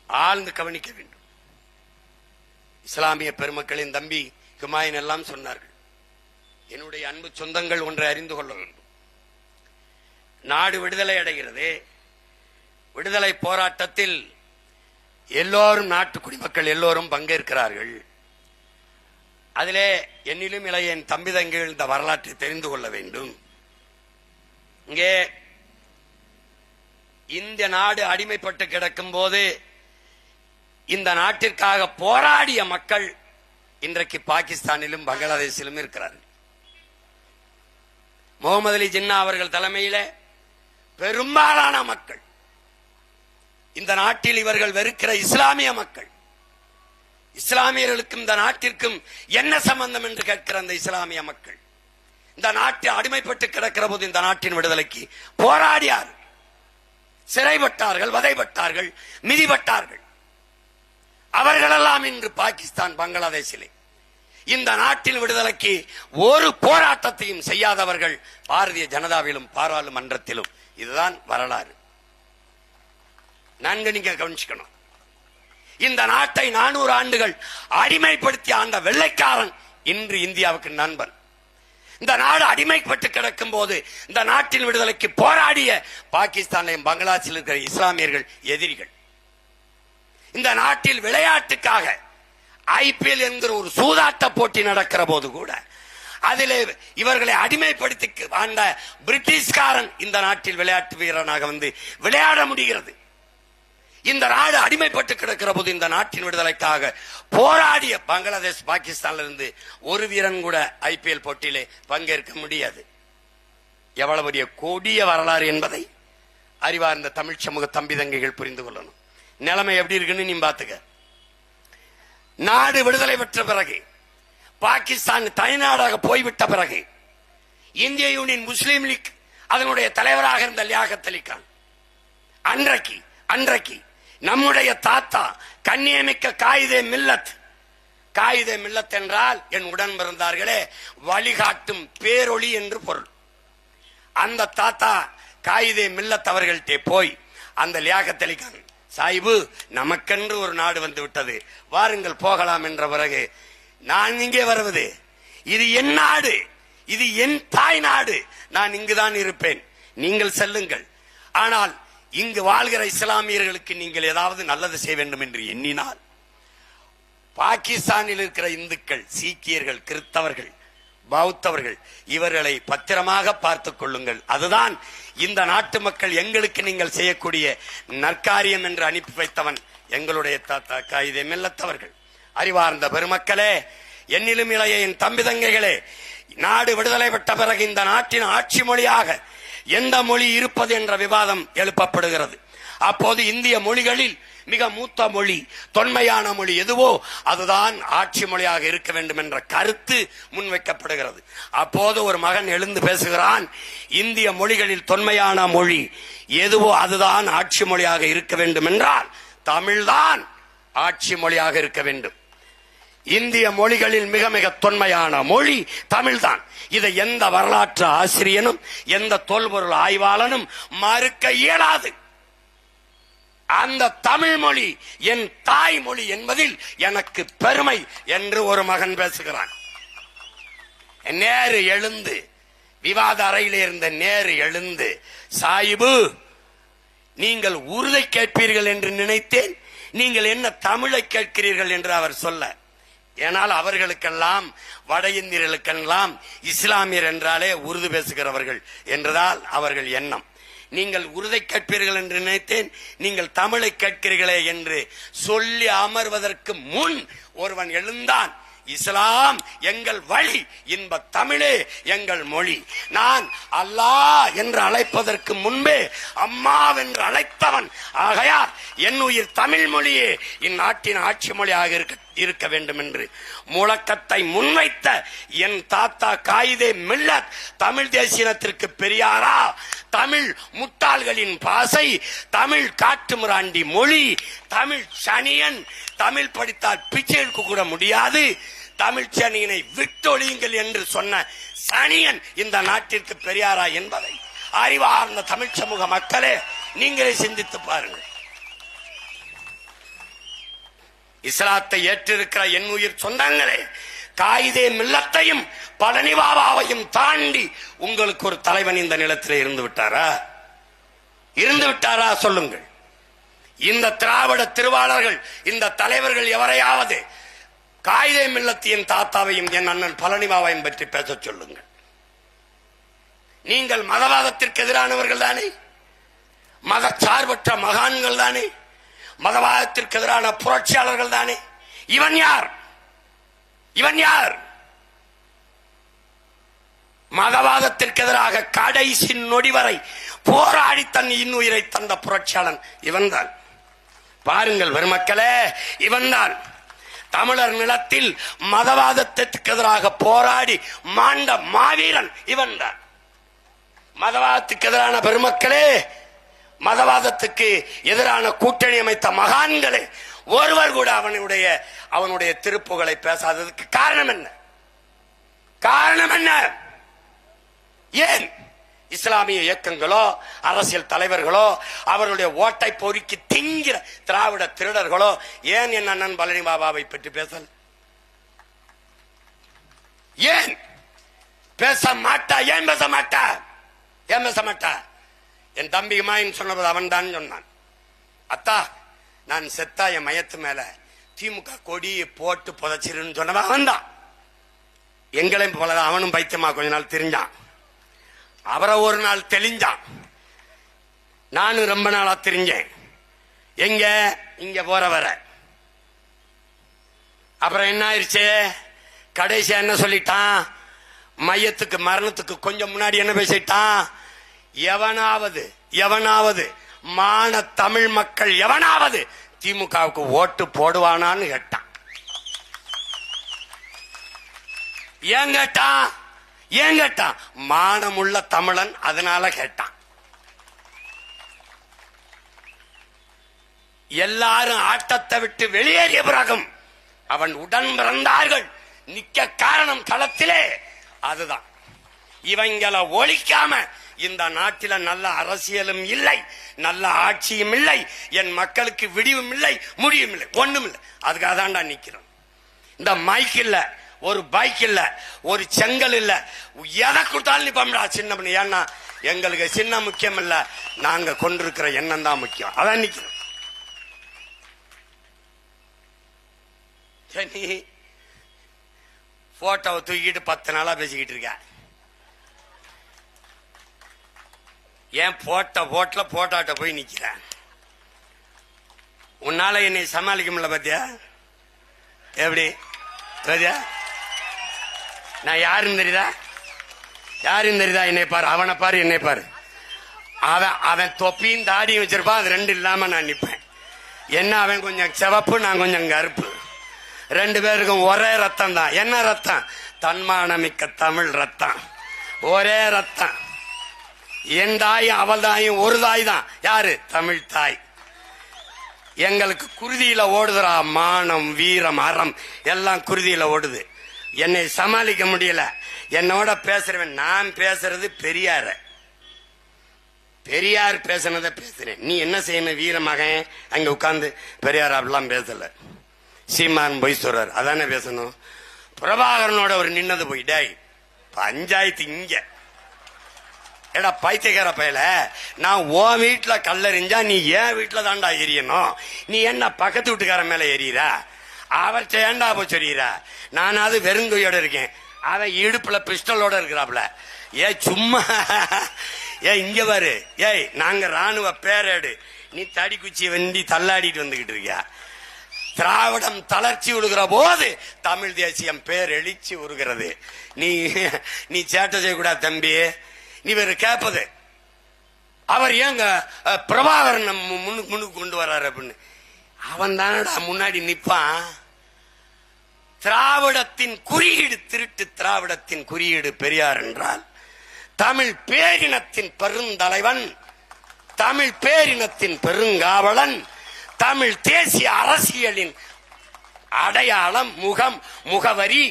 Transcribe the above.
ஆழ்ந்து கவனிக்க வேண்டும். இஸ்லாமிய பெருமக்களின் தம்பி ஹுமாயூன் எல்லாம் சொன்னார்கள். என்னுடைய அன்பு சொந்தங்கள் ஒன்றை அறிந்து கொள்ள வேண்டும். நாடு விடுதலை அடைகிறது. விடுதலை போராட்டத்தில் எல்லோரும், நாட்டு குடிமக்கள் எல்லோரும் பங்கேற்கிறார்கள். அதிலே என்னிலும் இளைய என் தம்பி தங்கைகள் இந்த வரலாற்றை தெரிந்து கொள்ள வேண்டும். இங்கே இந்த நாடு அடிமைப்பட்டு கிடக்கும் போது இந்த நாட்டிற்காக போராடிய மக்கள் இன்றைக்கு பாகிஸ்தானிலும் பங்களாதேஷிலும் இருக்கிறார்கள். முகமது அலி ஜின்னா அவர்கள் தலைமையில பெரும்பாலான மக்கள், இந்த நாட்டில் இவர்கள் வெறுக்கிற இஸ்லாமிய மக்கள், இஸ்லாமியர்களுக்கும் இந்த நாட்டிற்கும் என்ன சம்பந்தம் என்று கேட்கிற அந்த இஸ்லாமிய மக்கள் இந்த நாட்டை அடிமைப்பட்டு கிடக்கிற போது இந்த நாட்டின் விடுதலைக்கு போராடியார், சிறைப்பட்டார்கள், வதைப்பட்டார்கள், மிதிப்பட்டார்கள். அவர்களெல்லாம் இன்று பாகிஸ்தான், பங்களாதேஷிலே இந்த நாட்டின் விடுதலைக்கு ஒரு போராட்டத்தையும் செய்யாதவர்கள் பாரதிய ஜனதாவிலும் பாராளுமன்றத்திலும். இதுதான் வரலாறு. நன்கு நீங்க கவனிச்சுக்கணும். இந்த நாட்டை 400 ஆண்டுகள் அடிமைப்படுத்தி ஆண்ட வெள்ளைக்காரன் இன்று இந்தியாவுக்கு நண்பன். இந்த நாடு அடிமைப்பட்டு கிடக்கும் போது இந்த நாட்டின் விடுதலைக்கு போராடிய பாகிஸ்தானிலும் பங்களாதேஷில் இருக்கிற இஸ்லாமியர்கள் எதிரிகள். இந்த நாட்டில் விளையாட்டுக்காக IPL என்கிற ஒரு சூதாட்ட போட்டி நடக்கிற போது கூட அதிலே இவர்களை அடிமைப்படுத்தி ஆண்ட பிரிட்டிஷ்காரன் இந்த நாட்டில் விளையாட்டு வீரனாக வந்து விளையாட முடிகிறது. இந்த நாடு அடிமைப்பட்டு கிடக்கிற போது இந்த நாட்டின் விடுதலைக்காக போராடிய பங்களாதேஷ், பாகிஸ்தான்ல இருந்து ஒரு வீரன் கூட IPL போட்டியிலே பங்கேற்க முடியாது. எவ்வளவு பெரிய கொடிய வரலாறு என்பதை அறிவார்ந்த தமிழ் சமூக தம்பி தங்கைகள் புரிந்து கொள்ளணும். நிலைமை எப்படி இருக்குன்னு நீ பாத்துக்க. நாடு விடுதலை பெற்ற பிறகு, பாகிஸ்தான் தனிநாடாக போய்விட்ட பிறகு, இந்திய யூனியன் முஸ்லீம் லீக் அதனுடைய தலைவராக இருந்த லியாகத் அலி கான் அன்றைக்கு நம்முடைய தாத்தா கண்ணியமிக்க காயிதே மில்லத் என்றால் என் உடன் பிறந்தார்களே வழிகாட்டும் பேரொளி என்று பொருள். அந்த தாத்தா காயிதே மில்லத் அவர்கள்ட்டே போய் அந்த லியாகத் அலி கான் சாஹிபு, நமக்கென்று ஒரு நாடு வந்து விட்டது, வாருங்கள் போகலாம் என்ற பிறகு, நான் இங்கே வருவது, இது என் நாடு, இது என் தாய் நாடு, நான் இங்குதான் இருப்பேன், நீங்கள் செல்லுங்கள். ஆனால் இங்கு வாழ்கிற இஸ்லாமியர்களுக்கு நீங்கள் ஏதாவது நல்லது செய்ய வேண்டும் என்று எண்ணினால் பாகிஸ்தானில் இருக்கிற இந்துக்கள், சீக்கியர்கள், கிறிஸ்தவர்கள், பௌத்தவர்கள் இவர்களை பத்திரமாக பார்த்துக் கொள்ளுங்கள். அதுதான் இந்த நாட்டு மக்கள் எங்களுக்கு நீங்கள் செய்யக்கூடிய நற்காரியம் என்று அனுப்பி வைத்தவன் எங்களுடைய தாத்தா காயிதே மில்லத் அவர்கள். அறிவார்ந்த பெருமக்களே, என்னிலும் இளைய என் தம்பி தங்கைகளே, நாடு விடுதலை பெற்ற பிறகு இந்த நாட்டின் ஆட்சி மொழியாக எந்த மொழி இருப்பது என்ற விவாதம் எழுப்பப்படுகிறது. அப்போது இந்திய மொழிகளில் மிக மூத்த மொழி, தொன்மையான மொழி எதுவோ அதுதான் ஆட்சி மொழியாக இருக்க வேண்டும் என்ற கருத்து முன்வைக்கப்படுகிறது. அப்போது ஒரு மகன் எழுந்து பேசுகிறான், இந்திய மொழிகளில் தொன்மையான மொழி எதுவோ அதுதான் ஆட்சி மொழியாக இருக்க வேண்டும் என்றால் தமிழ்தான் ஆட்சி மொழியாக இருக்க வேண்டும். இந்திய மொழிகளில் மிக மிக தொன்மையான மொழி தமிழ்தான். இதை எந்த வரலாற்று ஆசிரியனும் எந்த தொல்பொருள் ஆய்வாளனும் மறுக்க இயலாது. அந்த தமிழ் மொழி என் தாய்மொழி என்பதில் எனக்கு பெருமை என்று ஒரு மகன் பேசுகிறான். நேரு எழுந்து, விவாத அறையிலே இருந்த நேரு எழுந்து, சாஹிபு, நீங்கள் உருதை கேட்பீர்கள் என்று நினைத்தேன், நீங்கள் என்ன தமிழை கேட்கிறீர்கள் என்று அவர் சொல்ல. ஏனால் அவர்களுக்கெல்லாம், வட இந்தியர்களுக்கெல்லாம் இஸ்லாமியர் என்றாலே உருது பேசுகிறவர்கள் என்றதால் அவர்கள் எண்ணம். நீங்கள் உருதை கேட்பீர்கள் என்று நினைத்தேன், நீங்கள் தமிழை கேட்கிறீர்களே என்று சொல்லி அமர்வதற்கு முன் ஒருவன் எழுந்தான், இஸ்லாம் எங்கள் வழி, இன்ப தமிழே எங்கள் மொழி. நான் அல்லாஹ் என்று அழைப்பதற்கு முன்பே அம்மா என்று அழைத்தவன். ஆகையால் என் உயிர் தமிழ் மொழியே இந்நாட்டின் ஆட்சி மொழியாக இருக்க வேண்டும் என்று முழக்கத்தை முன்வைத்த என் தாத்தா காயிதே மில்லத் தமிழ் தேசியத்திற்கு பெரியாரா, தமிழ் முட்டாள்களின் பாசை, தமிழ் காட்டுமிராண்டி மொழி, தமிழ் சனியன், தமிழ் படித்தால் பிச்சை எடுக்க கூட முடியாது, தமிழ் சனியனை விட்டொழியுங்கள் என்று சொன்ன சனியன் இந்த நாட்டிற்கு பெரியாரா என்பதை அறிவார்ந்த தமிழ் சமூக மக்களே நீங்களே சிந்தித்து பாருங்கள். இஸ்லாத்தை ஏற்றிருக்கிற என் உயிர் சொந்தங்களே, காயிதே மில்லத்தையும் பழனி பாபாவையும் தாண்டி உங்களுக்கு ஒரு தலைவன் இந்த நிலத்தில் இருந்து விட்டாரா? இருந்து விட்டாரா சொல்லுங்கள். இந்த திராவிட திருவாளர்கள், இந்த தலைவர்கள் எவரையாவது காயிதே மில்லத்தின் தாத்தாவையும் என் அண்ணன் பழனி பாபாவையும் பற்றி பேச சொல்லுங்கள். நீங்கள் மதவாதத்திற்கு எதிரானவர்கள் தானே, மத சார்பற்ற மகான்கள் தானே, மதவாதத்திற்கு எதிரான புரட்சியாளர்கள் தானே. இவன் யார்? இவன் யார்? மதவாதத்திற்கு எதிராக கடைசி நொடி வரை போராடி தன் இன்னுயிரை தந்த புரட்சியாளன் இவன்தான். பாருங்கள் பெருமக்களே, இவன்தான் தமிழர் நிலத்தில் மதவாதத்திற்கு எதிராக போராடி மாண்ட மாவீரன் இவன்தான். மதவாதத்துக்கு எதிரான பெருமக்களே, மதவாதத்துக்கு எதிரான கூட்டணி அமைத்த மகான்களே, ஒருவர் கூட அவனுடைய திருப்புகளை பேசாததுக்கு காரணம் என்ன? காரணம் என்ன? ஏன் இஸ்லாமிய இயக்கங்களோ அரசியல் தலைவர்களோ அவருடைய ஓட்டை பொறுக்கி திங்கிற திராவிட திருடர்களோ ஏன் என் அண்ணன் பழனி பாபாவை பற்றி பேசல? ஏன் பேச மாட்டா? ஏன் பேச மாட்டா? ஏன் பேச மாட்டா? என் தம்பி மாயின் சொன்னது அவன் தான் சொன்னான். அத்தா, நான் செத்தா என் மையத்து மேல திமுக கொடியை போட்டு புதைச்சிருன்னு சொன்னவன் அவன் தான். எங்களையும் போல அவனும் பைத்தியமா கொஞ்ச நாள் தெரிஞ்சான். அவரை ஒரு நாள் தெளிஞ்சான். நானும் ரொம்ப நாளா தெரிஞ்சேன். எங்க இங்க போற வர. அப்புறம் என்ன ஆயிடுச்சு? கடைசியா என்ன சொல்லிட்டான்? மையத்துக்கு மரணத்துக்கு கொஞ்சம் முன்னாடி என்ன பேசிட்டான்? எவனாவது மான தமிழ் மக்கள் எவனாவது திமுகவுக்கு ஓட்டு போடுவானான்னு கேட்டான். ஏன் கேட்டான்? மானமுள்ள தமிழன், அதனால கேட்டான். எல்லாரும் ஆட்டத்தை விட்டு வெளியேறிய பிறகும் அவன் உடன் பிறந்தார்கள் நிக்க காரணம் களத்திலே அதுதான். இவங்களை ஒழிக்காம இந்த நாட்டில நல்ல அரசியலும் இல்லை, நல்ல ஆட்சியும் இல்லை, என் மக்களுக்கு விடிவும் இல்லை, முடிவும் இல்லை, ஒண்ணும் இல்லை. அதுக்காக தான்டா நிக்கிறோம். இந்த மைக் இல்ல, ஒரு பைக் இல்ல, ஒரு செங்கல் இல்ல, எதை கொடுத்தாலும் நிப்பா சின்ன பண்ணி. ஏன்னா எங்களுக்கு சின்ன முக்கியம் இல்ல, நாங்க கொண்டிருக்கிற எண்ணம் தான் முக்கியம். அதான் நிக்கிறோம். நீ போட்டோவை தூக்கிட்டு 10 நாளா பேசிக்கிட்டு இருக்க. ஏன் போட்டாட்ட போய் நிக்கிற? உன்னால என்னை சமாளிக்க முடியல பாத்தியா? எப்படி பாத்தியா? நான் யாருன்னு தெரியுதா? என்னை பாரு, அவனை பாரு, என்னை பாரு. அவன் தொப்பியும் தாடியும் வச்சிருப்பான், அது ரெண்டு இல்லாம நான் நிப்பேன். என்ன அவன் கொஞ்சம் சிவப்பு, நான் கொஞ்சம் கருப்பு. 2 பேருக்கும் ஒரே ரத்தம் தான். என்ன ரத்தம்? தன்மானமிக்க தமிழ் ரத்தம். ஒரே ரத்தம். என் தாயும் அவள் தாயும் ஒரு தாய் தான். யாரு? தமிழ் தாய். எங்களுக்கு குருதியில ஓடுதுரா மானம், வீரம், அறம் எல்லாம் குருதியில ஓடுது. என்னை சமாளிக்க முடியல. என்னோட பேசுறவன், நான் பேசுறது பெரியார் பேசினதை பேசுறேன். நீ என்ன செய்யணும்? வீர மகன் அங்க உட்கார்ந்து பெரியார் அப்படிலாம் பேசல. சீமான் போய் சொல்றாரு, அதானே பேசணும். பிரபாகரனோட ஒரு நின்னது போய், டேய் பஞ்சாயத்து இங்க ஏடா பைத்தியக்கார பயல, நான் ஓ வீட்டுல கல்லறிஞ்சா நீ ஏன் வீட்டுல தாண்டா எரியணும்? நீ என்ன பக்கத்து வீட்டுக்கார மேல எறியற? அவர்கிட்ட ஏண்டா போய் சொல்லிடுற? நானாவது வெறுங்கையோட இருக்கேன், அவன் இடுப்புல பிஸ்டலோட இருக்கிறாப்ல. சும்மா இங்க பாரு, நாங்க ராணுவ பேரேடு, நீ தடி குச்சி வண்டி தள்ளாடிட்டு வந்துகிட்டு இருக்கியா? திராவிடம் தளர்ச்சி விடுகிற போது தமிழ் தேசியம் பேர் எழுச்சி உருகிறது. நீ சேட்டை செய்யக்கூடாது தம்பி. நீ வேறு கேட்பது, அவர் ஏங்க பிரபாகரன் முன்னுக்கு கொண்டு வர்றாரு அப்படின்னு. அவன் தானடா முன்னாடி நிப்பான். திராவிடத்தின் குறியீடு திருட்டு. திராவிடத்தின் குறியீடு பெரியார் என்றால் தமிழ் பேரினத்தின் பெருந்தலைவன், தமிழ் பேரினத்தின் பெருங்காவலன், தமிழ் தேசிய அரசியலின் அடையாளம், முகம், முகவரி,